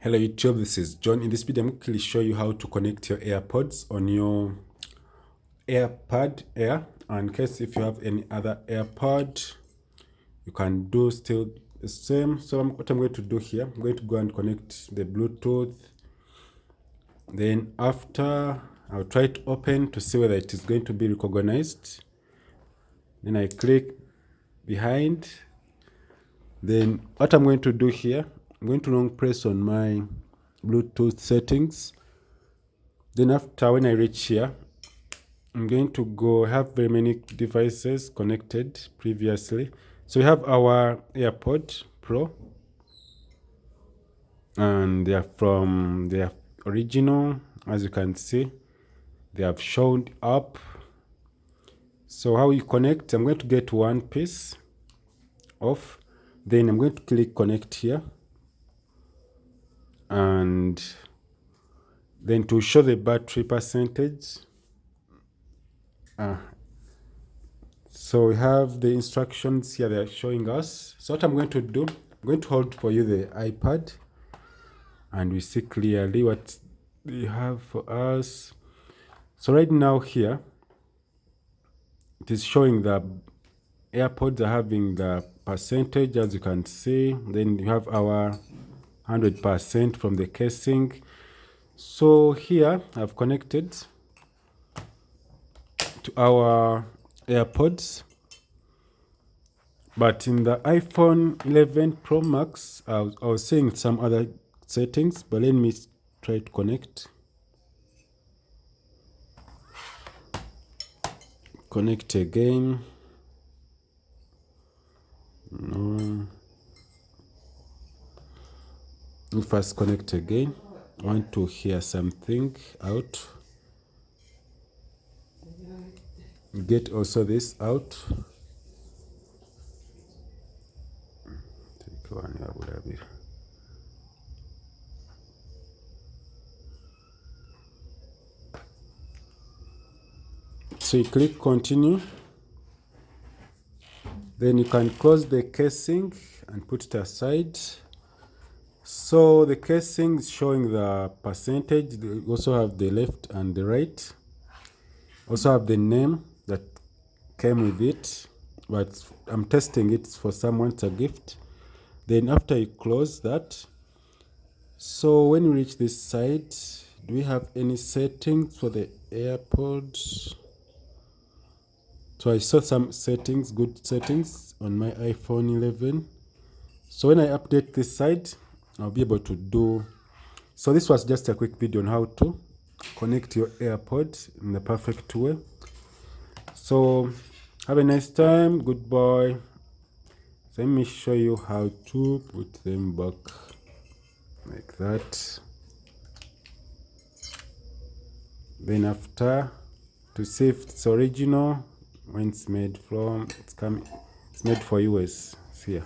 Hello YouTube, this is John. In this video, I'm going to quickly show you how to connect your AirPods on your AirPad Air. And in case if you have any other AirPod, you can do still the same. So what I'm going to do here, I'm going to go and connect the Bluetooth. Then after, I'll try to open to see whether it is going to be recognized. Then I click behind. Then what I'm going to do here, I'm going to long press on my Bluetooth settings. Then after, when I reach here, I'm going to go have very many devices connected previously. So we have our Airpods Pro, and they are from their original. As you can see, they have shown up. So how you connect, I'm going to get one piece off. Then I'm going to click connect here. And then to show the battery percentage, so we have the instructions here, they are showing us. So what I'm going to do, I'm going to hold for you the iPad and we see clearly what they have for us. So right now here, it is showing the AirPods are having the percentage, as you can see. Then you have our 100% from the casing. So here I've connected to our AirPods, but in the iPhone 11 Pro Max, I was seeing some other settings, but let me try to connect. Connect again. No. We first connect again. I want to hear something out. Get also this out. Take one here, whatever. So you click continue. Then you can close the casing and put it aside. So the casing is showing the percentage. They also have the left and the right. Also have the name that came with it, but I'm testing it for someone to gift. Then after you close that, so when you reach this side, do we have any settings for the AirPods? So I saw some settings, good settings on my iPhone 11. So when I update this side, I'll be able to do. So this was just a quick video on how to connect your AirPods in the perfect way. So have a nice time. Goodbye. Let me show you how to put them back like that. Then after, to see if it's original, when it's made from, it's made for US. See ya.